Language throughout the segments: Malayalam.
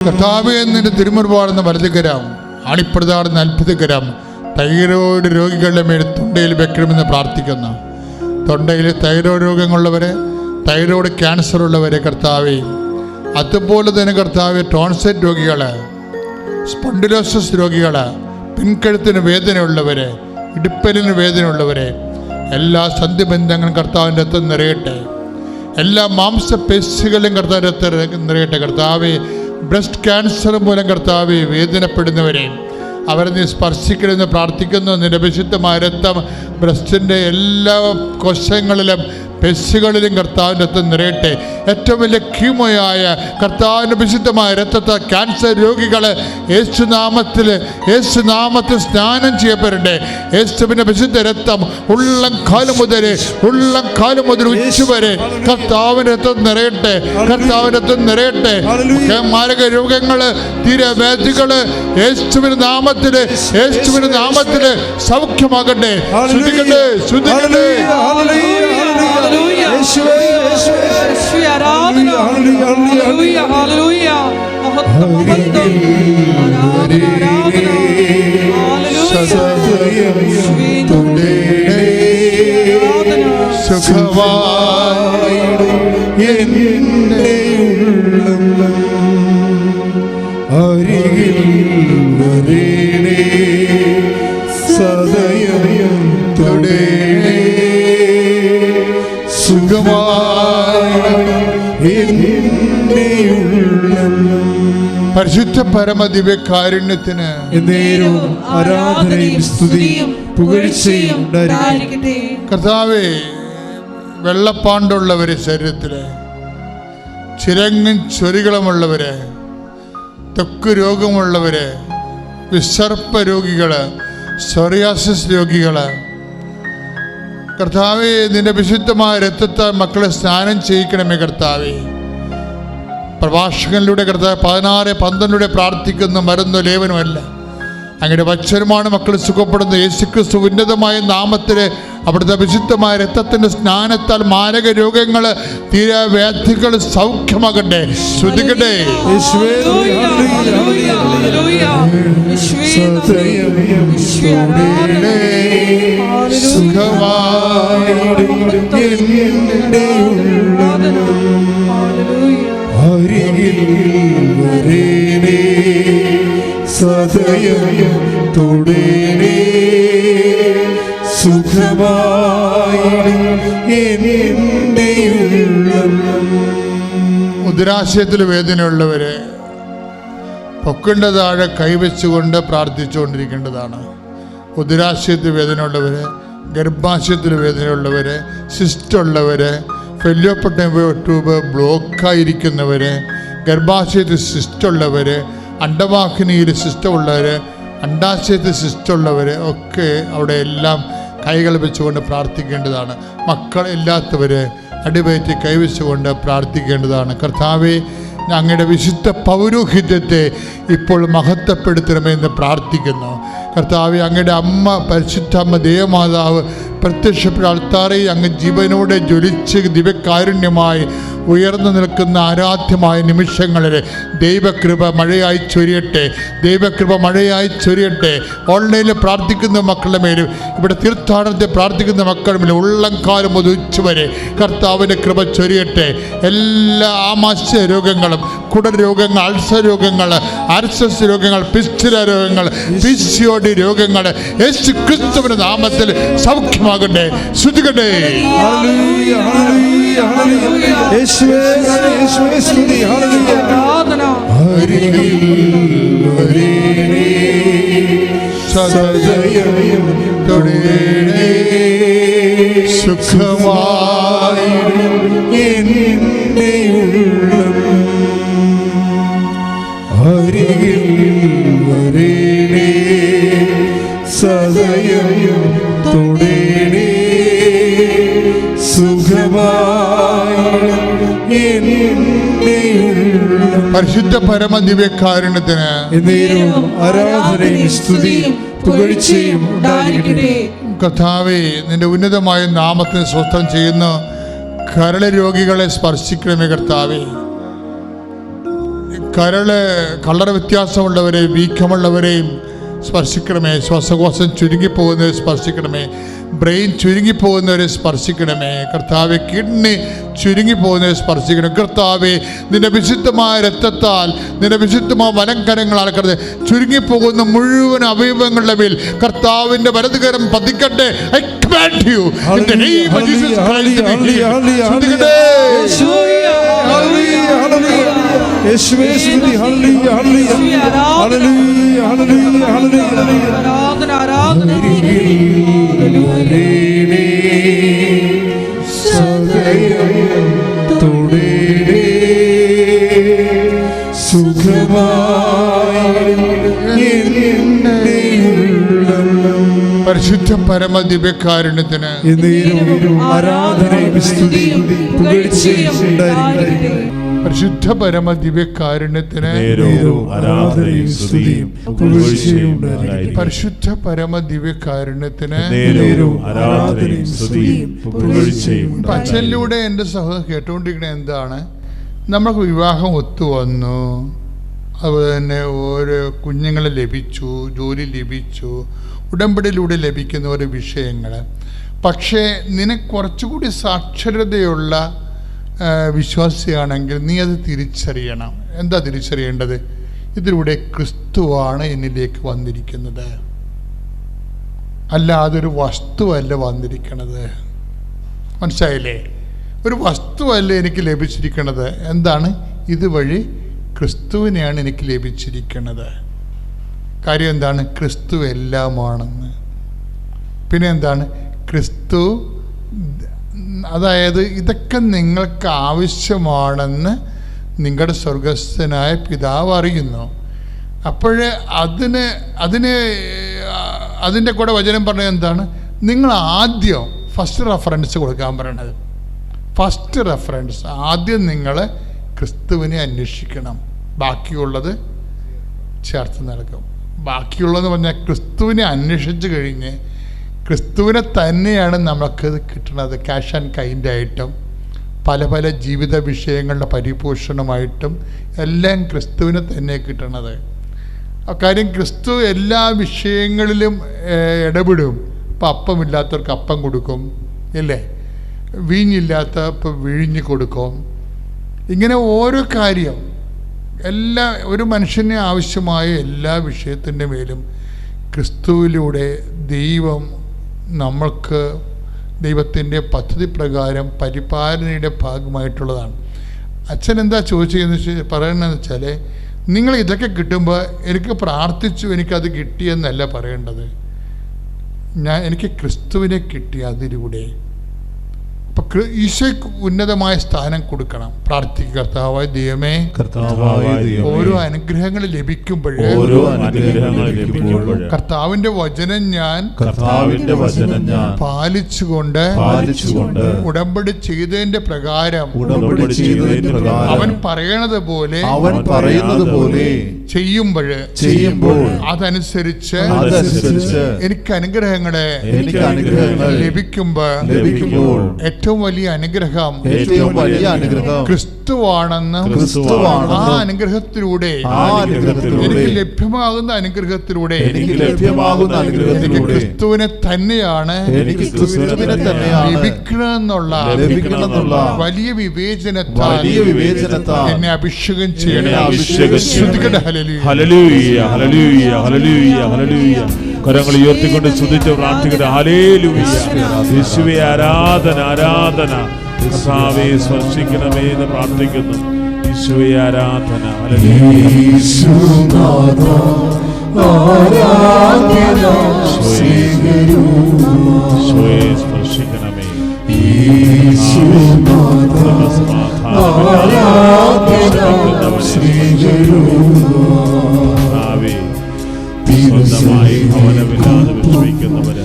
കർത്താവേ, നിന്റെ തിരുമുൻപാടുന്ന വലതുകരം അണിപ്രതാടുന്ന അത്ഭുതകരം തൈറോയ്ഡ് രോഗികളുടെ മേൽ തൊണ്ടയിൽ വെക്കണമെന്ന് പ്രാർത്ഥിക്കുന്നു. തൊണ്ടയിൽ തൈറോയ്ഡ് രോഗങ്ങളുള്ളവരെ, തൈറോയ്ഡ് ക്യാൻസർ ഉള്ളവരെ കർത്താവേ, അതുപോലെ തന്നെ കർത്താവേ ടോൺസൈറ്റ് രോഗികൾ, സ്പോണ്ടിലോസിസ് രോഗികൾ, പിൻകഴുത്തിന് വേദനയുള്ളവരെ, ഇടുപ്പലിന് വേദനയുള്ളവരെ, എല്ലാ സന്ധിബന്ധങ്ങളും കർത്താവിൻ്റെ രക്തം നിറയട്ടെ. എല്ലാ മാംസപേശികളും കർത്താവിൻ്റെ രക്തം നിറയട്ടെ. കർത്താവേ, ബ്രസ്റ്റ് ക്യാൻസർ മൂലം കർത്താവേ വേദനപ്പെടുന്നവരെ അവരെ നീ സ്പർശിക്കണമെന്ന് പ്രാർത്ഥിക്കുന്നു. നിന്റെ വിശുദ്ധമായ രക്തം ബ്രസ്റ്റിൻ്റെ എല്ലാ കോശങ്ങളിലും പെശുകളിലും കർത്താവിൻ്റെ രക്തം നിറയട്ടെ. ഏറ്റവും വലിയ കീമോയായ കർത്താവിൻ്റെ വിശുദ്ധമായ രക്തത്തെ ക്യാൻസർ രോഗികൾ യേശുനാമത്തിൽ സ്നാനം ചെയ്യപ്പെടട്ടെ. യേശുവിൻ്റെ വിശുദ്ധ രക്തം ഉള്ളം കാലം മുതൽ ഉച്ചവരെ കർത്താവിൻ്റെ രക്തം നിറയട്ടെ. കർത്താവിൻ്റെ രക്തം നിറയട്ടെ. മാരക രോഗങ്ങൾ, തീരവേദികൾ യേശുവിൻ്റെ നാമത്തിൽ സൗഖ്യമാകട്ടെ. ശ്രദ്ധിക്കട്ടെ, ശ്രദ്ധിക്കട്ടെ. പരിശുദ്ധ പരമദിവ്യകാരുണ്യത്തിന് ആരാധനയും സ്തുതിയും പുകഴ്ചയും ഉണ്ടായിരിക്കട്ടെ. കർത്താവേ, വെള്ളപ്പാണ്ടുള്ളവരെ, ശരീരത്തില് ചിരങ്ങും ചൊരികളുമുള്ളവര്, ത്വക്ക് രോഗമുള്ളവര്, വിസർപ്പ രോഗികള്, സോറിയാസിസ് രോഗികള്, കർത്താവേ നിന്റെ വിശുദ്ധമായ രക്തത്താൽ മക്കളെ സ്നാനം ചെയ്യിക്കണമേ. കർത്താവേ, പ്രഭാഷകനിലൂടെ കർത്താവ് 16:12 പ്രാർത്ഥിക്കുന്ന മരുന്നോ ലേവനുമല്ല, അങ്ങയുടെ വചനമാണ് മക്കൾ സുഖപ്പെടുന്ന. യേശുക്രിസ്തു ഉന്നതമായ നാമത്തിൽ അവിടുത്തെ വിശുദ്ധമായ രക്തത്തിൻ്റെ സ്നാനത്താൽ മാരക രോഗങ്ങൾ, തീരവ്യാധികൾ സൗഖ്യമാകട്ടെ. ശ്രദ്ധിക്കട്ടെ. ഉദരാശയത്തിൽ വേദനയുള്ളവരെ പൊക്കിൻ്റെ താഴെ കൈവച്ചുകൊണ്ട് പ്രാർത്ഥിച്ചുകൊണ്ടിരിക്കേണ്ടതാണ്. ഉദരാശയത്തിൽ വേദനയുള്ളവര്, ഗർഭാശയത്തിൽ വേദനയുള്ളവര്, സിസ്റ്റുള്ളവര്, ഫെല്ലോപ്പട്ടൻ ട്യൂബ് ബ്ലോക്കായിരിക്കുന്നവര്, ഗർഭാശയത്തിൽ സിസ്റ്റുള്ളവര്, അണ്ടവാഹിനിയിൽ സിസ്റ്റമുള്ളവര്, അണ്ടാശയത്തിൽ സിസ്റ്റമുള്ളവർ ഒക്കെ അവിടെ എല്ലാം കൈകൾ വെച്ചുകൊണ്ട് പ്രാർത്ഥിക്കേണ്ടതാണ്. മക്കളില്ലാത്തവർ അടിവയറ്റി കൈവച്ചുകൊണ്ട് പ്രാർത്ഥിക്കേണ്ടതാണ്. കർത്താവേ, അങ്ങയുടെ വിശുദ്ധ പൗരോഹിത്യത്തെ ഇപ്പോൾ മഹത്വപ്പെടുത്തണമെന്ന് പ്രാർത്ഥിക്കുന്നു. കർത്താവേ, അങ്ങയുടെ അമ്മ, പരിശുദ്ധ അമ്മ ദേവമാതാവ് പ്രത്യക്ഷപ്പെട്ട അൾത്താറിൽ അങ്ങ് ജീവനോടെ ജ്വലിച്ച് ദിവ്യകാരുണ്യമായി ഉയർന്നു നിൽക്കുന്ന ആരാധ്യമായ നിമിഷങ്ങളിൽ ദൈവകൃപ മഴയായി ചൊരിയട്ടെ. ദൈവകൃപ മഴയായി ചൊരിയട്ടെ. ഓൺലൈനിൽ പ്രാർത്ഥിക്കുന്ന മക്കളുടെ മേലും ഇവിടെ തീർത്ഥാടനത്തെ പ്രാർത്ഥിക്കുന്ന മക്കളുടെ മേലും ഉള്ളംകാലം മുതൽ ഉച്ചവരെ കർത്താവിൻ്റെ കൃപ ചൊരിയട്ടെ. എല്ലാ ആമാശയ രോഗങ്ങളും, കുടൽ രോഗങ്ങൾ, അൾസർ രോഗങ്ങൾ, ആർസസ് രോഗങ്ങൾ, പിസ്റ്റുല രോഗങ്ങൾ, പിസിഒഡി രോഗങ്ങൾ യേശു ക്രിസ്തുവിന്റെ നാമത്തിൽ സൗഖ്യമാകട്ടെ. ശ്രുതികട്ടെ. സുഖമായി സദയം തുടേണേ സുഖമായി പരിശുദ്ധ പരമ ദിവ്യകാരുണ്യത്തിന് ആരാധനയും സ്തുതിയും പുകഴ്ചയും ഉണ്ടായിരിക്കട്ടെ. കർത്താവേ, നിന്റെ ഉന്നതമായ നാമത്തിന് സ്വസ്ഥം ചെയ്യുന്ന കരള രോഗികളെ സ്പർശിക്കണമേ. കർത്താവേ, കളർ വ്യത്യാസമുള്ളവരെ, വീക്കമുള്ളവരെയും സ്പർശിക്കണമേ. ശ്വാസകോശം ചുരുങ്ങിപ്പോകുന്നവരെ സ്പർശിക്കണമേ. ബ്രെയിൻ ചുരുങ്ങിപ്പോകുന്നവരെ സ്പർശിക്കണമേ. കർത്താവെ, കിഡ്നി ചുരുങ്ങിപ്പോകുന്നവരെ സ്പർശിക്കണം. കർത്താവെ, നിന്റെ വിശുദ്ധമായ രക്തത്താൽ, നിന്റെ വിശുദ്ധമായ വലംകരങ്ങളാൽ കർത്താവേ ചുരുങ്ങിപ്പോകുന്ന മുഴുവൻ അവയവങ്ങളുടെ മേൽ കർത്താവിന്റെ വലതുകരം പതിക്കട്ടെ. I command you in the name of Jesus Christ to be healed. യേശുവേ സ്തുതി. Hallelujah hallelujah hallelujah hallelujah hallelujah. ആരാധന ആരാധന. പരിശുദ്ധ പരമ ദിവ്യകാരുണ്യത്തിന് ആരാധനയും സ്തുതിയും പുകഴ്ചയും ഉണ്ടായിരിക്കട്ടെ. പരിശുദ്ധ പരമ ദിവ്യകാരുണ്യത്തിന് ആരാധനയും സ്തുതിയും പുകഴ്ചയും ഉണ്ടായിരിക്കട്ടെ. പരിശുദ്ധ പരമ ദിവ്യകാരുണ്യത്തിന് ആരാധനയും സ്തുതിയും പുകഴ്ചയും. അച്ഛനിലൂടെ എൻ്റെ സഹോദരൻ കേട്ടുകൊണ്ടിരിക്കുന്നത് എന്താണ്? നമുക്ക് വിവാഹം ഒത്തുവന്നു, അതുപോലെ തന്നെ ഓരോ കുഞ്ഞുങ്ങളെ ലഭിച്ചു, ജോലി ലഭിച്ചു, ഉടമ്പടിയിലൂടെ ലഭിക്കുന്ന ഓരോ വിഷയങ്ങൾ. പക്ഷേ നിനക്ക് കുറച്ചുകൂടി സാക്ഷരതയുള്ള വിശ്വാസിയാണെങ്കിൽ നീ അത് തിരിച്ചറിയണം. എന്താ തിരിച്ചറിയേണ്ടത്? ഇതിലൂടെ ക്രിസ്തുവാണ് എന്നിലേക്ക് വന്നിരിക്കുന്നത്, അല്ലാതെ ഒരു വസ്തുവല്ല വന്നിരിക്കുന്നത്. മനസ്സിലായില്ലേ? ഒരു വസ്തുവല്ല എനിക്ക് ലഭിച്ചിരിക്കുന്നത്. എന്താണ്? ഇതുവഴി ക്രിസ്തുവിനെയാണ് എനിക്ക് ലഭിച്ചിരിക്കുന്നത്. കാര്യം എന്താണ്? ക്രിസ്തു എല്ലാമാണെന്ന്. പിന്നെ എന്താണ്? ക്രിസ്തു, അതായത് ഇതൊക്കെ നിങ്ങൾക്ക് ആവശ്യമാണെന്ന് നിങ്ങളുടെ സ്വർഗസ്ഥനായ പിതാവ് അറിയുന്നു. അപ്പോഴേ അതിൻ്റെ കൂടെ വചനം പറഞ്ഞത് എന്താണ്? നിങ്ങൾ ആദ്യം ഫസ്റ്റ് റെഫറൻസ് കൊടുക്കാൻ പറയണത്. ഫസ്റ്റ് റെഫറൻസ് ആദ്യം നിങ്ങൾ ക്രിസ്തുവിനെ അന്വേഷിക്കണം, ബാക്കിയുള്ളത് ചേർത്ത് നൽകും. ബാക്കിയുള്ളതെന്ന് പറഞ്ഞാൽ ക്രിസ്തുവിനെ അന്വേഷിച്ച് കഴിഞ്ഞ് ക്രിസ്തുവിനെ തന്നെയാണ് നമുക്കത് കിട്ടുന്നത്. ക്യാഷ് ആൻഡ് കൈൻഡായിട്ടും പല പല ജീവിത വിഷയങ്ങളുടെ പരിപോഷണമായിട്ടും എല്ലാം ക്രിസ്തുവിനെ തന്നെ കിട്ടണത്. കാര്യം ക്രിസ്തു എല്ലാ വിഷയങ്ങളിലും ഇടപെടും. ഇപ്പം അപ്പമില്ലാത്തവർക്ക് അപ്പം കൊടുക്കും, ഇല്ലേ? വീഞ്ഞില്ലാത്തപ്പോൾ വിഴിഞ്ഞ് കൊടുക്കും. ഇങ്ങനെ ഓരോ കാര്യം, ഒരു മനുഷ്യന് ആവശ്യമായ എല്ലാ വിഷയത്തിൻ്റെ മേലും ക്രിസ്തുവിലൂടെ ദൈവം നമ്മൾക്ക് ദൈവത്തിൻ്റെ പദ്ധതി പ്രകാരം പരിപാലനയുടെ ഭാഗമായിട്ടുള്ളതാണ്. അച്ഛൻ എന്താ ചോദിച്ചതെന്ന് പറയണമെന്ന് വെച്ചാൽ, നിങ്ങൾ ഇതൊക്കെ കിട്ടുമ്പോൾ എനിക്ക് പ്രാർത്ഥിച്ചു എനിക്കത് കിട്ടിയെന്നല്ല പറയേണ്ടത്. എനിക്ക് ക്രിസ്തുവിനെ കിട്ടി അതിലൂടെ. അപ്പം ഈശോയ്ക്ക് ഉന്നതമായ സ്ഥാനം കൊടുക്കണം. പ്രാർത്ഥിക്കുക, കർത്താവായ ദൈവമേ, ഓരോ അനുഗ്രഹങ്ങൾ ലഭിക്കുമ്പോൾ കർത്താവിന്റെ വചനം ഞാൻ പാലിച്ചുകൊണ്ട് ഉടമ്പടി ചെയ്തതിന്റെ പ്രകാരം അവൻ പറയണത് പോലെ ചെയ്യുമ്പോൾ അതനുസരിച്ച് എനിക്ക് അനുഗ്രഹങ്ങളെ ലഭിക്കുമ്പോൾ ഏറ്റവും വലിയ അനുഗ്രഹം ക്രിസ്തുവാണെന്ന് ആ അനുഗ്രഹത്തിലൂടെ എനിക്ക് ലഭ്യമാകുന്ന അനുഗ്രഹത്തിലൂടെ എനിക്ക് ക്രിസ്തുവിനെ തന്നെയാണ് ലഭിക്കണമെന്നുള്ള വലിയ വിവേചനത്താൽ എന്നെ അഭിഷേകം ചെയ്യണം. കരങ്ങൾ ഉയർത്തിക്കൊണ്ട് സ്തുതിച്ച് പ്രാർത്ഥിക്കട്ടെ. ഹല്ലേലൂയ. യേശുവേ ആരാധന ആരാധന. കർത്താവേ സ്പർശിക്കണമേ എന്ന് പ്രാർത്ഥിക്കുന്നു. യേശുവേ ആരാധന. യേശുവേ സ്പർശിക്കണമേ. സ്വന്തമായി ഭവനമില്ലാതെ വിശ്വസിക്കുന്നവര്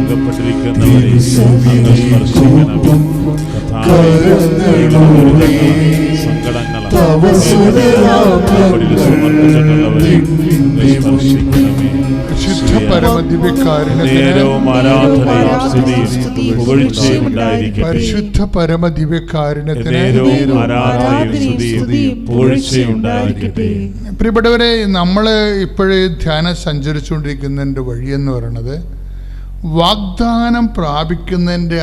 അകപ്പെട്ടിരിക്കുന്നവരെ സങ്കടങ്ങൾ സമർപ്പിച്ചിട്ടുള്ളവരെ സ്പർശിക്കണമേ. ശുദ്ധ പരമദിവ്യകാരുണ്യത്തിന് നേരവും ആരാധനയും സ്തുതിയും പുകഴ്ചയും ഉണ്ടായിരിക്കട്ടെ. പരിശുദ്ധ പരമദിവ്യകാരുണ്യത്തിന് നേരവും ആരാധനയും സ്തുതിയും പുകഴ്ചയും ഉണ്ടായിരിക്കട്ടെ. പ്രിയപ്പെട്ടവരെ, നമ്മൾ ഇപ്പോഴേ ധ്യാനം സഞ്ചരിച്ചുകൊണ്ടിരിക്കുന്നതിൻ്റെ വഴിയെന്ന് പറയുന്നത് വാഗ്ദാനം പ്രാപിക്കുന്നതിന്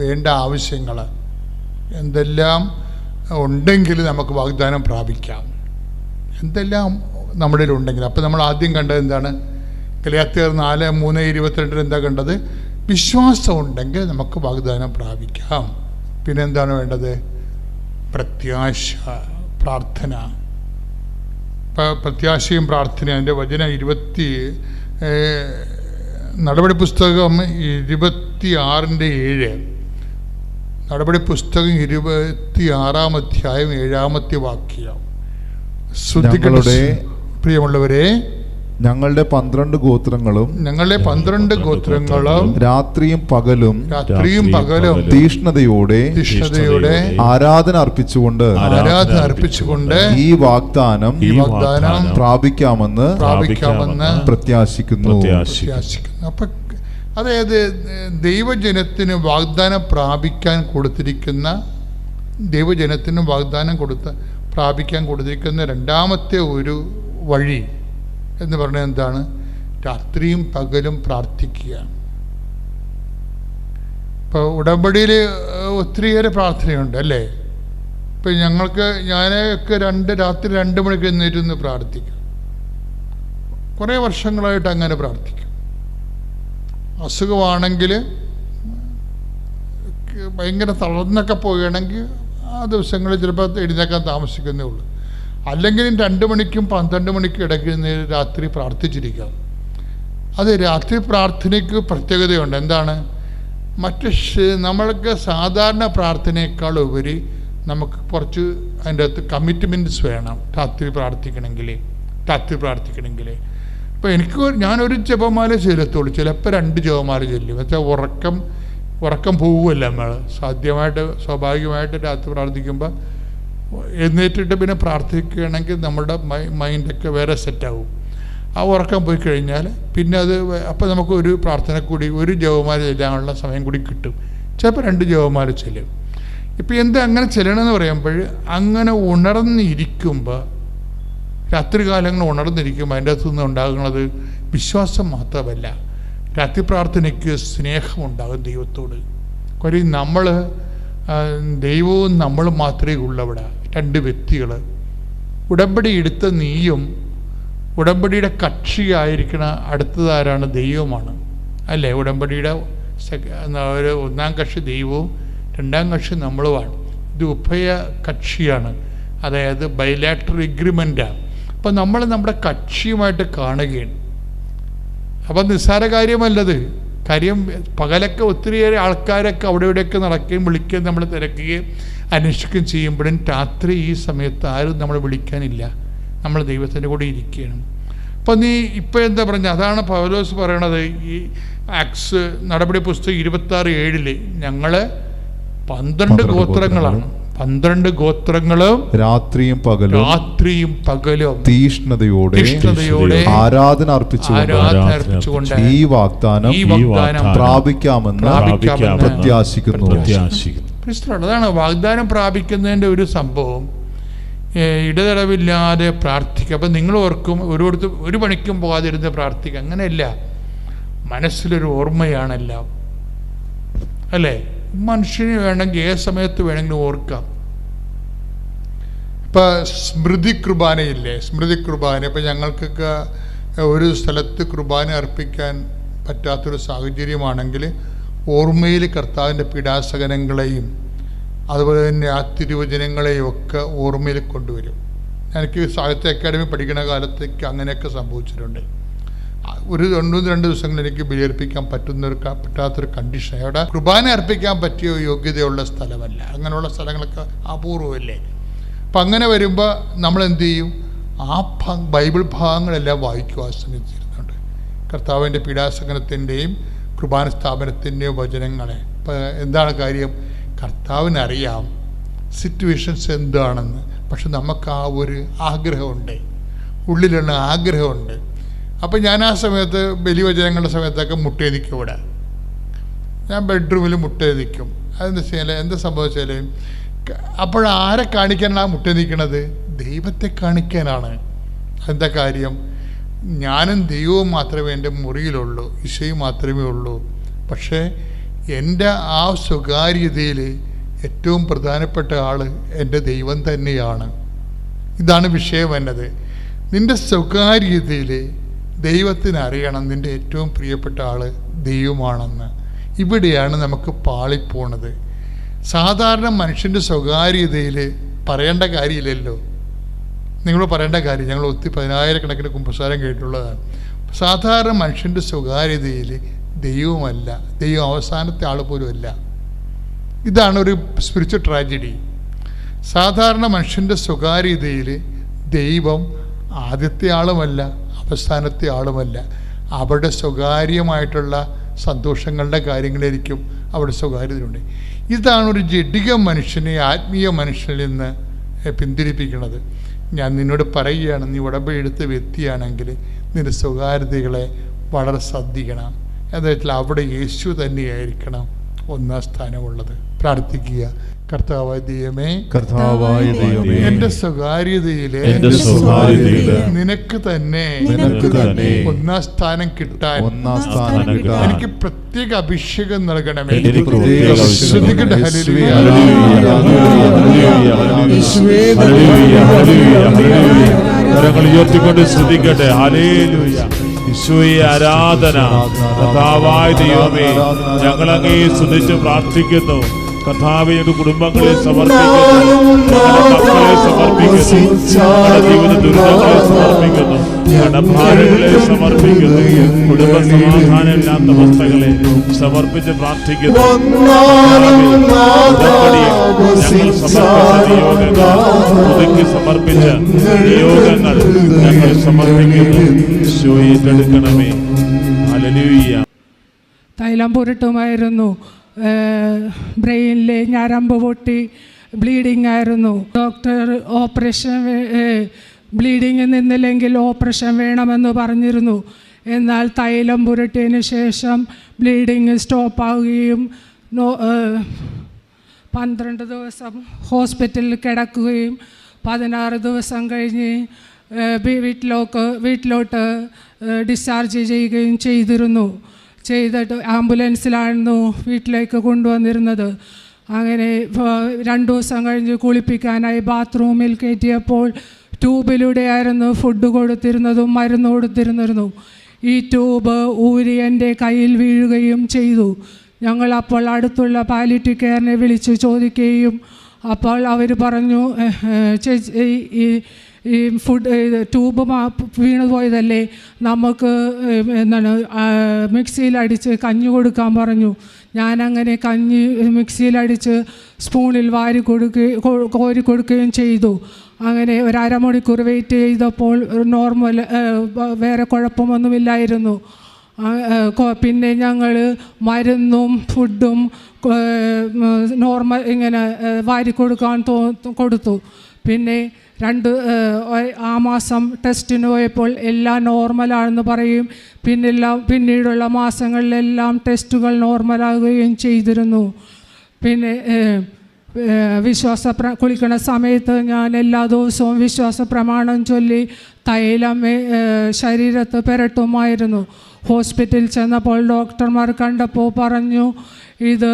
വേണ്ട ആവശ്യങ്ങൾ എന്തെല്ലാം ഉണ്ടെങ്കിൽ നമുക്ക് വാഗ്ദാനം പ്രാപിക്കാം, എന്തെല്ലാം നമ്മുടെ ഉണ്ടെങ്കിൽ. അപ്പോൾ നമ്മൾ ആദ്യം കണ്ടത് എന്താണ്? ഗലാത്യർ 4:3-22 എന്താ കണ്ടത്? വിശ്വാസം ഉണ്ടെങ്കിൽ നമുക്ക് വാഗ്ദാനം പ്രാപിക്കാം. പിന്നെ എന്താണ് വേണ്ടത്? പ്രത്യാശ, പ്രാർത്ഥന. പ്രത്യാശയും പ്രാർത്ഥനയും അതിൻ്റെ വചനം നടപടി പുസ്തകം 26:7. നടപടി പുസ്തകം 26-ാം അധ്യായം 7-ാമത്തെ വാക്യം. പ്രിയമുള്ളവരെ, ഞങ്ങളുടെ 12 ഗോത്രങ്ങളും രാത്രിയും പകലും തീഷ്ണതയോടെ ആരാധന അർപ്പിച്ചുകൊണ്ട് ഈ വാഗ്ദാനം പ്രാപിക്കാമെന്ന് പ്രത്യാശിക്കുന്നു. അപ്പൊ അതായത് ദൈവജനത്തിന് വാഗ്ദാനം പ്രാപിക്കാൻ കൊടുത്തിരിക്കുന്ന രണ്ടാമത്തെ ഒരു വഴി എന്ന് പറഞ്ഞാൽ എന്താണ്? രാത്രിയും പകലും പ്രാർത്ഥിക്കുക. ഇപ്പോൾ ഉടമ്പടിയിൽ ഒത്തിരിയേറെ പ്രാർത്ഥനയുണ്ട് അല്ലേ? ഇപ്പം ഞാനൊക്കെ രാത്രി 2 മണിക്ക് എഴുന്നേറ്റ് പ്രാർത്ഥിക്കും. കുറേ വർഷങ്ങളായിട്ട് അങ്ങനെ പ്രാർത്ഥിക്കും. അസുഖമാണെങ്കിൽ ഭയങ്കര തളർന്നൊക്കെ പോവുകയാണെങ്കിൽ ആ ദിവസങ്ങളിൽ ചിലപ്പോൾ എഴുന്നേക്കാൻ താമസിക്കുന്നേ ഉള്ളൂ. അല്ലെങ്കിൽ 2 മണിക്കും 12 മണിക്കും ഇടയ്ക്ക് രാത്രി പ്രാർത്ഥിച്ചിരിക്കാം. അത് രാത്രി പ്രാർത്ഥനയ്ക്ക് പ്രത്യേകതയുണ്ട്. എന്താണ്? നമ്മൾക്ക് സാധാരണ പ്രാർത്ഥനയേക്കാൾ ഉപരി നമുക്ക് കുറച്ച് അതിൻ്റെ അകത്ത് കമ്മിറ്റ്മെൻറ്റ്സ് വേണം രാത്രി പ്രാർത്ഥിക്കണമെങ്കിൽ. ഇപ്പോൾ ഞാനൊരു ജപമാല ചെല്ലത്തുള്ളൂ, ചിലപ്പോൾ 2 ജപമാല ചെല്ലും. വെച്ചാൽ ഉറക്കം പോവുമല്ല നമ്മൾ. സ്വാഭാവികമായിട്ട് രാത്രി പ്രാർത്ഥിക്കുമ്പോൾ എഴുന്നേറ്റിട്ട് പിന്നെ പ്രാർത്ഥിക്കുകയാണെങ്കിൽ നമ്മുടെ മൈൻഡൊക്കെ വേറെ സെറ്റാവും. ആ ഉറക്കം പോയി കഴിഞ്ഞാൽ പിന്നെ അപ്പോൾ നമുക്ക് ഒരു പ്രാർത്ഥന കൂടി, ഒരു ജപമാല ചെല്ലാനുള്ള സമയം കൂടി കിട്ടും. ചിലപ്പോൾ 2 ജപമാല ചെല്ലും. ഇപ്പം എന്താ അങ്ങനെ ചെല്ലണമെന്ന് പറയുമ്പോൾ, അങ്ങനെ ഉണർന്നിരിക്കുമ്പോൾ, രാത്രികാലങ്ങൾ ഉണർന്നിരിക്കുമ്പോൾ അതിൻ്റെ അകത്തു നിന്ന് ഉണ്ടാകുന്നത് വിശ്വാസം മാത്രമല്ല, രാത്രി പ്രാർത്ഥനയ്ക്ക് സ്നേഹമുണ്ടാകും ദൈവത്തോട്. കാര്യം ദൈവവും നമ്മളും മാത്രമേ ഉള്ളവിടെ. 2 വ്യക്തികൾ. ഉടമ്പടി എടുത്ത നീയും ഉടമ്പടിയുടെ കക്ഷിയായിരിക്കണ അടുത്തതാരാണ്? ദൈവമാണ് അല്ലേ? ഉടമ്പടിയുടെ 1-ാം കക്ഷി ദൈവവും 2-ാം കക്ഷി നമ്മളുമാണ്. ഇത് ഉഭയ കക്ഷിയാണ്, അതായത് ബൈലാറ്ററൽ എഗ്രിമെൻ്റാണ്. അപ്പം നമ്മൾ നമ്മുടെ കക്ഷിയുമായിട്ട് കാണുകയാണ്. അപ്പം നിസ്സാര കാര്യമല്ലത്. കാര്യം പകലൊക്കെ ഒത്തിരിയേറെ ആൾക്കാരൊക്കെ അവിടെ ഇവിടെയൊക്കെ നടക്കുകയും വിളിക്കുകയും നമ്മൾ തിരക്കുകയും അന്വേഷിക്കുകയും ചെയ്യുമ്പോഴും രാത്രി ഈ സമയത്ത് ആരും നമ്മളെ വിളിക്കാനില്ല, നമ്മൾ ദൈവത്തിൻ്റെ കൂടെ ഇരിക്കുകയാണ്. അപ്പം ഇപ്പം എന്താ പറഞ്ഞത്? അതാണ് പൗലോസ് പറയണത്. ഈ ആക്സ് നടപടി പുസ്തകം 26:7 ഞങ്ങൾ 12 ഗോത്രങ്ങളാണ്. 12 ഗോത്രങ്ങളും രാത്രിയും പകലും തീഷ്ണതയോടെ ആരാധന അർപ്പിച്ചുകൊണ്ട് ഈ വാഗ്ദാനം പ്രാപിക്കാമെന്ന് പ്രത്യാശിക്കുന്നു. അതാണ് വാഗ്ദാനം പ്രാപിക്കുന്നതിൻ്റെ ഒരു സംഭവം. ഇടതടവില്ലാതെ പ്രാർത്ഥിക്കുക. അപ്പം നിങ്ങൾ ഓർക്കും ഒരു പണിക്കും പോകാതിരുന്ന് പ്രാർത്ഥിക്കുക. അങ്ങനെയല്ല, മനസ്സിലൊരു ഓർമ്മയാണെല്ലാം അല്ലേ? മനുഷ്യന് വേണമെങ്കിൽ ഏത് സമയത്ത് വേണമെങ്കിലും ഓർക്കാം. ഇപ്പം സ്മൃതി കുർബാനയില്ലേ? സ്മൃതി കുർബാന. ഇപ്പം ഞങ്ങൾക്കൊക്കെ ഒരു സ്ഥലത്ത് കുർബാന അർപ്പിക്കാൻ പറ്റാത്തൊരു സാഹചര്യമാണെങ്കിൽ ഓർമ്മയിൽ കർത്താവിൻ്റെ പീഡാസകനങ്ങളെയും അതുപോലെ തന്നെ ആ തിരുവചനങ്ങളെയും ഒക്കെ ഓർമ്മയിൽ കൊണ്ടുവരും. എനിക്ക് സാഹിത്യ അക്കാദമി പഠിക്കുന്ന കാലത്തേക്ക് അങ്ങനെയൊക്കെ സംഭവിച്ചിട്ടുണ്ട്. ഒരു 2 ദിവസങ്ങൾ എനിക്ക് ബലിയർപ്പിക്കാൻ പറ്റാത്തൊരു കണ്ടീഷൻ. അവിടെ കുർബാന അർപ്പിക്കാൻ പറ്റിയ യോഗ്യതയുള്ള സ്ഥലമല്ല. അങ്ങനെയുള്ള സ്ഥലങ്ങളൊക്കെ അപൂർവമല്ലേ? അപ്പം അങ്ങനെ വരുമ്പോൾ നമ്മൾ എന്ത് ചെയ്യും? ആ ബൈബിൾ ഭാഗങ്ങളെല്ലാം വായിക്കും. ആ സമയത്തിരുന്നുണ്ട് കർത്താവിൻ്റെ പീഡാസകനത്തിൻ്റെയും കുർബാന സ്ഥാപനത്തിൻ്റെയും വചനങ്ങളെ. ഇപ്പം എന്താണ് കാര്യം? കർത്താവിനറിയാം സിറ്റുവേഷൻസ് എന്താണെന്ന്. പക്ഷെ നമുക്ക് ആ ഒരു ആഗ്രഹമുണ്ട്, ഉള്ളിലുള്ള ആഗ്രഹമുണ്ട്. അപ്പം ഞാൻ ആ സമയത്ത് ബലിവചനങ്ങളുടെ സമയത്തൊക്കെ മുട്ടേ നിൽക്കും. ഇവിടെ ഞാൻ ബെഡ്റൂമിൽ മുട്ടേ നിൽക്കും. അതെന്താ വെച്ചാൽ എന്താ സംഭവിച്ചാൽ അപ്പോഴാരെ കാണിക്കാനാണ് ആ മുട്ടേ നിൽക്കുന്നത്? ദൈവത്തെ കാണിക്കാനാണ്. എന്താ കാര്യം? ഞാനും ദൈവവും മാത്രമേ എൻ്റെ മുറിയിലുള്ളൂ, ഈശോയും മാത്രമേ ഉള്ളൂ. പക്ഷേ എൻ്റെ ആ സ്വകാര്യതയിൽ ഏറ്റവും പ്രധാനപ്പെട്ട ആൾ എൻ്റെ ദൈവം തന്നെയാണ്. ഇതാണ് വിഷയം എന്നത്. നിൻ്റെ സ്വകാര്യതയിൽ ദൈവത്തിന് അറിയണം നിൻ്റെ ഏറ്റവും പ്രിയപ്പെട്ട ആൾ ദൈവമാണെന്ന്. ഇവിടെയാണ് നമുക്ക് പാളിപ്പോണത്. സാധാരണ മനുഷ്യൻ്റെ സ്വകാര്യതയിൽ പറയേണ്ട കാര്യമില്ലല്ലോ. നിങ്ങൾ പറയേണ്ട കാര്യം, ഞങ്ങൾ 10,000 കുമ്പസാരം കേട്ടിട്ടുള്ളതാണ്. സാധാരണ മനുഷ്യൻ്റെ സ്വകാര്യതയിൽ ദൈവമല്ല, ദൈവം അവസാനത്തെ ആൾ പോലും അല്ല. ഇതാണ് ഒരു സ്പിരിച്വൽ ട്രാജഡി. സാധാരണ മനുഷ്യൻ്റെ സ്വകാര്യതയിൽ ദൈവം ആദ്യത്തെ ആളുമല്ല, അവസാനത്തെ ആളുമല്ല. അവിടെ സ്വകാര്യമായിട്ടുള്ള സന്തോഷങ്ങളുടെ കാര്യങ്ങളായിരിക്കും അവിടെ സ്വകാര്യതയുണ്ട്. ഇതാണ് ഒരു ജഡിക മനുഷ്യനെ ആത്മീയ മനുഷ്യനിൽ നിന്ന് പിന്തിരിപ്പിക്കുന്നത്. ഞാൻ നിന്നോട് പറയുകയാണ്, നീ ഉടമ്പടിയെടുത്ത വ്യക്തിയാണെങ്കിൽ നിന്റെ സ്വകാര്യതകളെ വളരെ ശ്രദ്ധിക്കണം. എന്താ വെച്ചാൽ അവിടെ യേശു തന്നെയായിരിക്കണം ഒന്നാം സ്ഥാനമുള്ളത്. പ്രാർത്ഥിക്കുക. കർത്താവായ ദൈവമേ, എന്റെ സ്വകാര്യതയിലെ നിനക്ക് തന്നെ ഒന്നാം സ്ഥാനം കിട്ടാൻ എനിക്ക് പ്രത്യേക അഭിഷേകം നൽകണമേ. ഉയർത്തിക്കൊണ്ട് ശ്രദ്ധിക്കട്ടെ. ഹല്ലേലൂയ. ഈശോയെ ആരാധന. കർത്താവായ ദൈവമേ, ഞങ്ങളങ്ങേ സ്തുതിച്ച് പ്രാർത്ഥിക്കുന്നു. കർത്താവേ, കുടുംബങ്ങളെ സമർപ്പിക്കുന്നു, മക്കളെ സമർപ്പിക്കുന്നു, ജീവിത ദുരിതങ്ങളെ സമർപ്പിക്കുന്നു, കടഭാരങ്ങളെ സമർപ്പിക്കുന്നു, കുടുംബ സമാധാനമില്ലാത്ത അവസ്ഥകളെ സമർപ്പിച്ച് പ്രാർത്ഥിക്കുന്നു. ഞങ്ങൾ സമർപ്പിച്ച നിയോഗങ്ങൾ ഞങ്ങൾ സമർപ്പിക്കുന്നു. ഈശോയെ ഏറ്റെടുക്കണമേ. ഹല്ലേലൂയ. തൈലം പുരട്ടുമായിരുന്നു. ബ്രെയിനിലെ ഞരമ്പ് പൊട്ടി ബ്ലീഡിങ് ആയിരുന്നു. ഡോക്ടർ ഓപ്പറേഷൻ ബ്ലീഡിങ് നിന്നില്ലെങ്കിൽ ഓപ്പറേഷൻ വേണമെന്ന് പറഞ്ഞിരുന്നു. എന്നാൽ തൈലം പുരട്ടിയതിന് ശേഷം ബ്ലീഡിങ് സ്റ്റോപ്പാവുകയും 12 ദിവസം ഹോസ്പിറ്റലിൽ കിടക്കുകയും 16 ദിവസം കഴിഞ്ഞ് വീട്ടിലോട്ട് ഡിസ്ചാർജ് ചെയ്യുകയും ചെയ്തിട്ട് ആംബുലൻസിലായിരുന്നു വീട്ടിലേക്ക് കൊണ്ടുവന്നിരുന്നത്. അങ്ങനെ 2 ദിവസം കഴിഞ്ഞ് കുളിപ്പിക്കാനായി ബാത്റൂമിൽ കയറ്റിയപ്പോൾ ട്യൂബിലൂടെയായിരുന്നു ഫുഡ് കൊടുത്തിരുന്നതും മരുന്ന് കൊടുത്തിരുന്നതും. ഈ ട്യൂബ് ഊരി എൻ്റെ കയ്യിൽ വീഴുകയും ചെയ്തു. ഞങ്ങൾ അപ്പോൾ അടുത്തുള്ള പാലിയേറ്റീവ് കെയറിനെ വിളിച്ച് ചോദിക്കുകയും അപ്പോൾ അവർ പറഞ്ഞു, ഈ ഫുഡ് ട്യൂബ് വീണു പോയതല്ലേ, നമുക്ക് മിക്സിയിലടിച്ച് കഞ്ഞി കൊടുക്കാൻ പറഞ്ഞു. ഞാനങ്ങനെ കഞ്ഞി മിക്സിയിലടിച്ച് സ്പൂണിൽ കോരി കൊടുക്കുകയും ചെയ്തു. അങ്ങനെ 1/2 മണിക്കൂർ വെയിറ്റ് ചെയ്തപ്പോൾ നോർമൽ, വേറെ കുഴപ്പമൊന്നുമില്ലായിരുന്നു. പിന്നെ ഞങ്ങൾ മരുന്നും ഫുഡും നോർമൽ ഇങ്ങനെ വാരി കൊടുത്തു. പിന്നെ ആ മാസം ടെസ്റ്റിന് പോയപ്പോൾ എല്ലാം നോർമലാണെന്ന് പറയും. പിന്നീടുള്ള മാസങ്ങളിലെല്ലാം ടെസ്റ്റുകൾ നോർമലാകുകയും ചെയ്തിരുന്നു. പിന്നെ കുളിക്കുന്ന സമയത്ത് ഞാൻ എല്ലാ ദിവസവും വിശ്വാസ പ്രമാണം ചൊല്ലി തൈലം ശരീരത്ത് പുരട്ടുമായിരുന്നു. ഹോസ്പിറ്റലിൽ ചെന്നപ്പോൾ ഡോക്ടർമാർ കണ്ടപ്പോൾ പറഞ്ഞു, ഇത്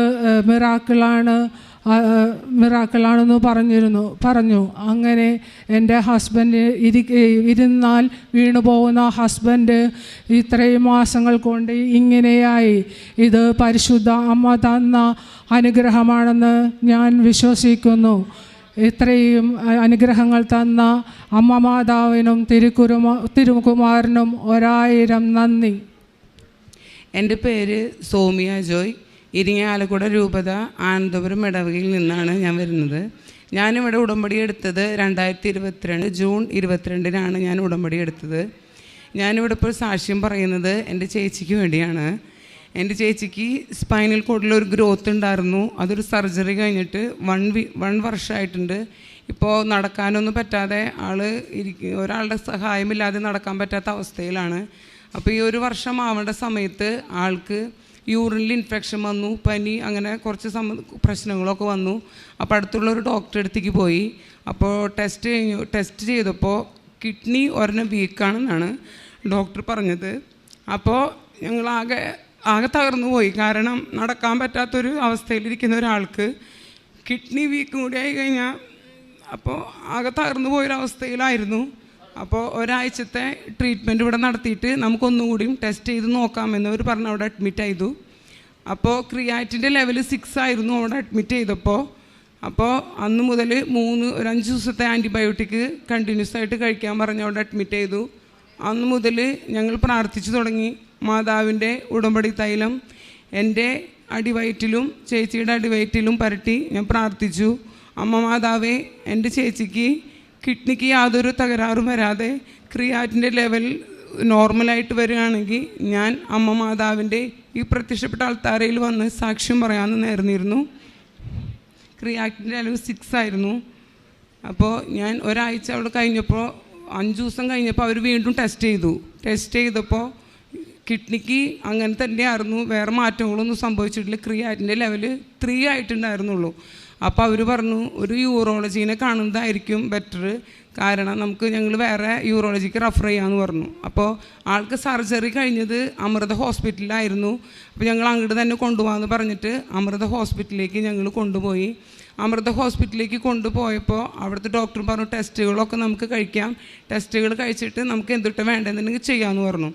മിറാക്കിളാണെന്ന് പറഞ്ഞു. അങ്ങനെ എൻ്റെ ഹസ്ബൻഡ് ഇരുന്നാൽ വീണു പോകുന്ന ഹസ്ബൻഡ് ഇത്രയും മാസങ്ങൾ കൊണ്ട് ഇങ്ങനെയായി. ഇത് പരിശുദ്ധ അമ്മ തന്ന അനുഗ്രഹമാണെന്ന് ഞാൻ വിശ്വസിക്കുന്നു. ഇത്രയും അനുഗ്രഹങ്ങൾ തന്ന അമ്മ മാതാവിനും തിരുകുമാരനും 1000 നന്ദി. എൻ്റെ പേര് സോമിയ ജോയ്. ഇരിങ്ങാലക്കുട രൂപത ആനന്ദപുരം ഇടവകയിൽ നിന്നാണ് ഞാൻ വരുന്നത്. ഞാനിവിടെ ഉടമ്പടി എടുത്തത് 2022 ജൂൺ 22-നാണ് ഞാൻ ഉടമ്പടി എടുത്തത്. ഞാനിവിടെ ഇപ്പോൾ സാക്ഷ്യം പറയുന്നത് എൻ്റെ ചേച്ചിക്ക് വേണ്ടിയാണ്. എൻ്റെ ചേച്ചിക്ക് സ്പൈനൽ കോഡിൽ ഒരു ഗ്രോത്ത് ഉണ്ടായിരുന്നു. അതൊരു സർജറി കഴിഞ്ഞിട്ട് 1 വർഷമായിട്ടുണ്ട്. ഇപ്പോൾ നടക്കാനൊന്നും പറ്റാതെ ഒരാളുടെ സഹായമില്ലാതെ നടക്കാൻ പറ്റാത്ത അവസ്ഥയിലാണ്. അപ്പോൾ ഈ 1 വർഷം ആവേണ്ട സമയത്ത് ആൾക്ക് യൂറിനിൽ ഇൻഫെക്ഷൻ വന്നു, പനി, അങ്ങനെ കുറച്ച് പ്രശ്നങ്ങളൊക്കെ വന്നു. അപ്പോൾ അടുത്തുള്ളൊരു ഡോക്ടറെ അടുത്തേക്ക് പോയി. അപ്പോൾ ടെസ്റ്റ് ചെയ്തപ്പോൾ കിഡ്നി ഒരെണ്ണം വീക്കാണെന്നാണ് ഡോക്ടർ പറഞ്ഞത്. അപ്പോൾ ഞങ്ങൾ ആകെ തകർന്നു പോയി. കാരണം നടക്കാൻ പറ്റാത്തൊരു അവസ്ഥയിലിരിക്കുന്ന ഒരാൾക്ക് കിഡ്നി വീക്കും കൂടി ആയി കഴിഞ്ഞാൽ അപ്പോൾ ആകെ തകർന്നു പോയൊരവസ്ഥയിലായിരുന്നു. അപ്പോൾ ഒരാഴ്ചത്തെ ട്രീറ്റ്മെൻറ്റ് ഇവിടെ നടത്തിയിട്ട് നമുക്കൊന്നുകൂടിയും ടെസ്റ്റ് ചെയ്ത് നോക്കാമെന്നവർ പറഞ്ഞ് അവിടെ അഡ്മിറ്റ് ചെയ്തു. അപ്പോൾ ക്രിയാറ്റിൻ്റെ ലെവൽ 6 ആയിരുന്നു അവിടെ അഡ്മിറ്റ് ചെയ്തപ്പോൾ. അപ്പോൾ അന്ന് മുതൽ ഒരു 5 ദിവസത്തെ ആൻറ്റിബയോട്ടിക് കണ്ടിന്യൂസ് ആയിട്ട് കഴിക്കാൻ പറഞ്ഞ് അവിടെ അഡ്മിറ്റ് ചെയ്തു. അന്ന് മുതൽ ഞങ്ങൾ പ്രാർത്ഥിച്ചു തുടങ്ങി. മാതാവിൻ്റെ ഉടമ്പടി തൈലം എൻ്റെ അടിവയറ്റിലും ചേച്ചിയുടെ അടിവയറ്റിലും പുരട്ടി ഞാൻ പ്രാർത്ഥിച്ചു. അമ്മ മാതാവേ, എൻ്റെ ചേച്ചിക്ക് കിഡ്നിക്ക് യാതൊരു തകരാറും വരാതെ ക്രിയാറ്റിൻ്റെ ലെവൽ നോർമലായിട്ട് വരികയാണെങ്കിൽ ഞാൻ അമ്മ മാതാവിൻ്റെ ഈ പ്രത്യക്ഷപ്പെട്ട അൾത്താരയിൽ വന്ന് സാക്ഷ്യം പറയാമെന്ന് നേർന്നിരുന്നു. ക്രിയാറ്റിൻ്റെ ലെവൽ 6 ആയിരുന്നു. അപ്പോൾ ഞാൻ ഒരാഴ്ച അവിടെ കഴിഞ്ഞപ്പോൾ 5 ദിവസം കഴിഞ്ഞപ്പോൾ അവർ വീണ്ടും ടെസ്റ്റ് ചെയ്തപ്പോൾ കിഡ്നിക്ക് അങ്ങനെ തന്നെയായിരുന്നു, വേറെ മാറ്റങ്ങളൊന്നും സംഭവിച്ചിട്ടില്ല. ക്രിയാറ്റിൻ്റെ ലെവൽ 3 ആയിട്ടുണ്ടായിരുന്നുള്ളൂ. അപ്പോൾ അവർ പറഞ്ഞു ഒരു യൂറോളജീനെ കാണുന്നതായിരിക്കും ബെറ്റർ, കാരണം ഞങ്ങൾ വേറെ യൂറോളജിക്ക് റെഫർ ചെയ്യാമെന്ന് പറഞ്ഞു. അപ്പോൾ ആൾക്ക് സർജറി കഴിഞ്ഞത് അമൃത ഹോസ്പിറ്റലിലായിരുന്നു. അപ്പോൾ ഞങ്ങൾ അങ്ങോട്ട് തന്നെ കൊണ്ടുപോകാമെന്ന് പറഞ്ഞിട്ട് അമൃത ഹോസ്പിറ്റലിലേക്ക് ഞങ്ങൾ കൊണ്ടുപോയി. അമൃത ഹോസ്പിറ്റലിലേക്ക് കൊണ്ടുപോയപ്പോൾ അവിടുത്തെ ഡോക്ടർ പറഞ്ഞു ടെസ്റ്റുകളൊക്കെ നമുക്ക് കഴിക്കാം, ടെസ്റ്റുകൾ കഴിച്ചിട്ട് നമുക്ക് എന്തിട്ട് വേണ്ടതെന്നുണ്ടെങ്കിൽ ചെയ്യാമെന്ന് പറഞ്ഞു.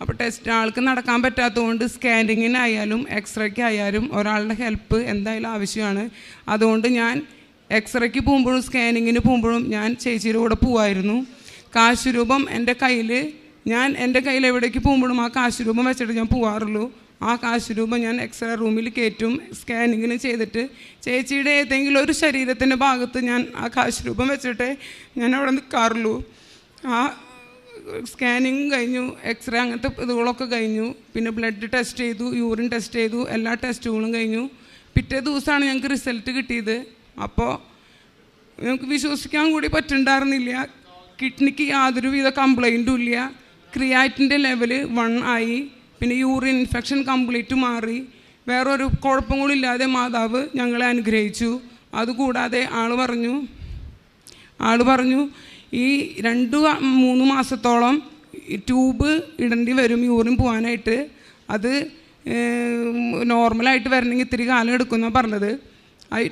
അപ്പോൾ ആൾക്ക് നടക്കാൻ പറ്റാത്തതുകൊണ്ട് സ്കാനിങ്ങിനായാലും എക്സ്റേക്കായാലും ഒരാളുടെ ഹെൽപ്പ് എന്തായാലും ആവശ്യമാണ്. അതുകൊണ്ട് ഞാൻ എക്സ്റേക്ക് പോകുമ്പോഴും സ്കാനിങ്ങിന് പോകുമ്പോഴും ഞാൻ ചേച്ചിയുടെ കൂടെ പോവായിരുന്നു. കാശുരൂപം എൻ്റെ കയ്യിൽ എവിടേക്ക് പോകുമ്പോഴും ആ കാശുരൂപം വെച്ചിട്ട് ഞാൻ പോവാറുള്ളൂ. ആ കാശുരൂപം ഞാൻ എക്സ്റേ റൂമിൽ കയറ്റും, സ്കാനിങ്ങിന് ചെയ്തിട്ട് ചേച്ചിയുടെ ഏതെങ്കിലും ഒരു ശരീരത്തിൻ്റെ ഭാഗത്ത് ഞാൻ ആ കാശുരൂപം വെച്ചിട്ട് ഞാൻ അവിടെ നിൽക്കാറുള്ളൂ. ആ സ്കാനിങ് കഴിഞ്ഞു, എക്സ്റേ അങ്ങനത്തെ ഇതുകളൊക്കെ കഴിഞ്ഞു. പിന്നെ ബ്ലഡ് ടെസ്റ്റ് ചെയ്തു, യൂറിൻ ടെസ്റ്റ് ചെയ്തു, എല്ലാ ടെസ്റ്റുകളും കഴിഞ്ഞു. പിറ്റേ ദിവസമാണ് ഞങ്ങൾക്ക് റിസൾട്ട് കിട്ടിയത്. അപ്പോൾ ഞങ്ങൾക്ക് വിശ്വസിക്കാൻ കൂടി പറ്റുന്നുണ്ടായിരുന്നില്ല. കിഡ്നിക്ക് യാതൊരുവിധ കംപ്ലൈൻറ്റും ഇല്ല. ക്രിയാറ്റിൻ്റെ ലെവൽ 1 ആയി. പിന്നെ യൂറിൻ ഇൻഫെക്ഷൻ കംപ്ലീറ്റ് മാറി. വേറൊരു കുഴപ്പം കൂടി ഇല്ലാതെ മാതാവ് ഞങ്ങളെ അനുഗ്രഹിച്ചു. അതുകൂടാതെ ആൾ പറഞ്ഞു ഈ 2-3 മാസത്തോളം ട്യൂബ് ഇടേണ്ടി വരും യൂറിൻ പോകാനായിട്ട്. അത് നോർമലായിട്ട് വരണമെങ്കിൽ ഇത്തിരി കാലം എടുക്കുമെന്നാണ് പറഞ്ഞത്.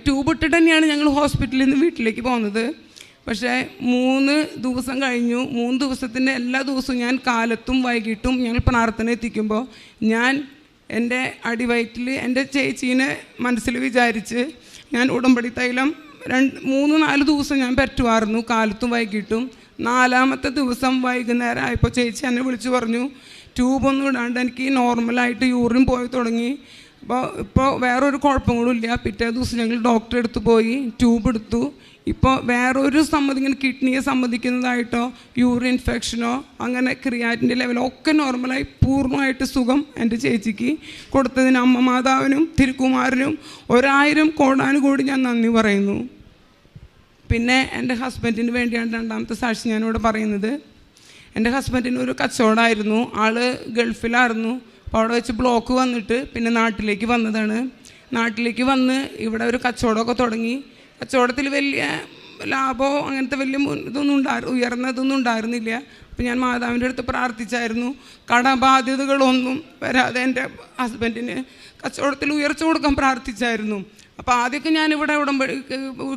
ട്യൂബ് ഇട്ടിട്ട് തന്നെയാണ് ഞങ്ങൾ ഹോസ്പിറ്റലിൽ നിന്ന് വീട്ടിലേക്ക് പോകുന്നത്. പക്ഷേ 3 ദിവസം കഴിഞ്ഞു. 3 ദിവസത്തിൻ്റെ എല്ലാ ദിവസവും ഞാൻ കാലത്തും വൈകിട്ടും ഞങ്ങൾ പ്രാർത്ഥന എത്തിക്കുമ്പോൾ ഞാൻ എൻ്റെ അടിവയറ്റിൽ എൻ്റെ ചേച്ചീനെ മനസ്സിൽ വിചാരിച്ച് ഞാൻ ഉടമ്പടി തൈലം 3-4 ദിവസം ഞാൻ പറ്റുമായിരുന്നു, കാലത്തും വൈകിട്ടും. 4ാമത്തെ ദിവസം വൈകുന്നേരം ആയപ്പോൾ ചേച്ചി എന്നെ വിളിച്ചു പറഞ്ഞു ട്യൂബൊന്നും ഇടാണ്ട് എനിക്ക് നോർമലായിട്ട് യൂറിൻ പോയി തുടങ്ങി. ഇപ്പോൾ വേറൊരു കുഴപ്പങ്ങളും ഇല്ല. പിറ്റേ ദിവസം ഞങ്ങൾ ഡോക്ടറെ അടുത്ത് പോയി ട്യൂബ് എടുത്തു. ഇപ്പോൾ വേറൊരു ഇങ്ങനെ കിഡ്നിയെ സംബന്ധിക്കുന്നതായിട്ടോ യൂറിൻ ഇൻഫെക്ഷനോ അങ്ങനെ ക്രിയാറ്റിൻ്റെ ലെവലോ ഒക്കെ നോർമലായി പൂർണ്ണമായിട്ട് സുഖം എൻ്റെ ചേച്ചിക്ക് കൊടുത്തതിന് അമ്മ മാതാവിനും തിരുക്കുമാരനും 1000 കോടാനുകൂടി ഞാൻ നന്ദി പറയുന്നു. പിന്നെ എൻ്റെ ഹസ്ബൻഡിന് വേണ്ടിയാണ് 2ാമത്തെ സാക്ഷി ഞാനിവിടെ പറയുന്നത്. എൻ്റെ ഹസ്ബൻഡിന് ഒരു കച്ചവടമായിരുന്നു. ആൾ ഗൾഫിലായിരുന്നു. അപ്പോൾ അവിടെ വെച്ച് ബ്ലോക്ക് വന്നിട്ട് പിന്നെ നാട്ടിലേക്ക് വന്നതാണ്. നാട്ടിലേക്ക് വന്ന് ഇവിടെ ഒരു കച്ചവടമൊക്കെ തുടങ്ങി. കച്ചവടത്തിൽ വലിയ ലാഭമോ അങ്ങനത്തെ വലിയ ഉയർന്നതൊന്നും ഉണ്ടായിരുന്നില്ല. അപ്പോൾ ഞാൻ മാതാവിൻ്റെ അടുത്ത് പ്രാർത്ഥിച്ചായിരുന്നു കടബാധ്യതകളൊന്നും വരാതെ എൻ്റെ ഹസ്ബൻഡിന് കച്ചവടത്തിൽ ഉയർച്ച കൊടുക്കാൻ പ്രാർത്ഥിച്ചായിരുന്നു. അപ്പോൾ ആദ്യമൊക്കെ ഞാനിവിടെ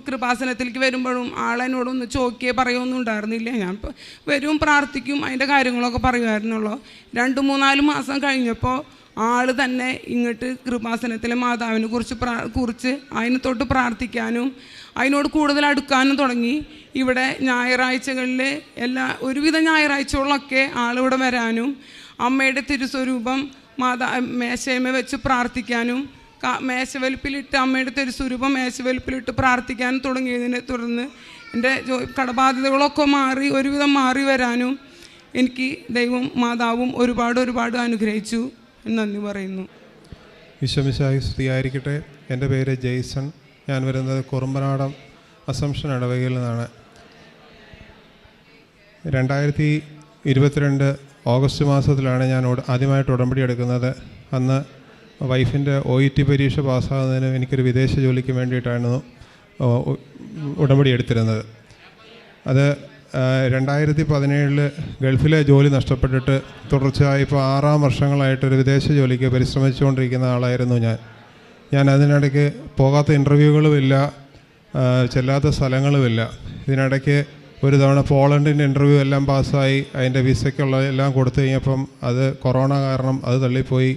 കൃപാസനത്തിലേക്ക് വരുമ്പോഴും ആളെന്നോടൊന്ന് ചോദിക്കുകയോ പറയുകയൊന്നും ഉണ്ടായിരുന്നില്ല. ഞാൻ വരും പ്രാർത്ഥിക്കും, അതിൻ്റെ കാര്യങ്ങളൊക്കെ പറയുമായിരുന്നുള്ളൂ. 2-3-4 മാസം കഴിഞ്ഞപ്പോൾ ആൾ തന്നെ ഇങ്ങോട്ട് കൃപാസനത്തിലെ മാതാവിനെ കുറിച്ച് അതിനെ തൊട്ട് പ്രാർത്ഥിക്കാനും അതിനോട് കൂടുതൽ അടുക്കാനും തുടങ്ങി. ഇവിടെ ഞായറാഴ്ചകളിൽ ഒരുവിധ ഞായറാഴ്ചകളിലൊക്കെ ആളിവിടെ വരാനും അമ്മയുടെ തിരുസ്വരൂപം മേശയമ വെച്ച് പ്രാർത്ഥിക്കാനും മേശവലിപ്പിലിട്ട് അമ്മയുടെ തിരുസ്വരൂപം മേശവലിപ്പിലിട്ട് പ്രാർത്ഥിക്കാനും തുടങ്ങിയതിനെ തുടർന്ന് എൻ്റെ കടബാധ്യതകളൊക്കെ ഒരുവിധം മാറി വരാനും എനിക്ക് ദൈവം മാതാവും ഒരുപാട് അനുഗ്രഹിച്ചു. നന്ദി പറയുന്നു. ഈശോമിശിഹായ്ക്ക് സ്തുതിയായിരിക്കട്ടെ. എൻ്റെ പേര് ജെയ്സൺ. ഞാൻ വരുന്നത് കുറുമ്പനാടം അസംഷൻ ഇടവകയിൽ നിന്നാണ്. 2022 ഓഗസ്റ്റ് മാസത്തിലാണ് ഞാൻ ആദ്യമായിട്ട് ഉടമ്പടി എടുക്കുന്നത്. അന്ന് വൈഫിൻ്റെ OET പരീക്ഷ പാസ്സാകുന്നതിന് എനിക്കൊരു വിദേശ ജോലിക്ക് വേണ്ടിയിട്ടായിരുന്നു ഉടമ്പടി എടുത്തിരുന്നത്. അത് 2017 ഗൾഫിലെ ജോലി നഷ്ടപ്പെട്ടിട്ട് തുടർച്ചയായി ഇപ്പോൾ 6 വർഷങ്ങളായിട്ടൊരു വിദേശ ജോലിക്ക് പരിശ്രമിച്ചുകൊണ്ടിരിക്കുന്ന ആളായിരുന്നു ഞാൻ അതിനിടയ്ക്ക് പോകാത്ത ഇൻ്റർവ്യൂകളുമില്ല, ചെല്ലാത്ത സ്ഥലങ്ങളുമില്ല. ഇതിനിടയ്ക്ക് ഒരു തവണ പോളണ്ടിൻ്റെ ഇൻ്റർവ്യൂ എല്ലാം പാസ്സായി അതിൻ്റെ വിസയ്ക്കുള്ള എല്ലാം കൊടുത്തു കഴിഞ്ഞപ്പം അത് കൊറോണ കാരണം അത് തള്ളിപ്പോയി.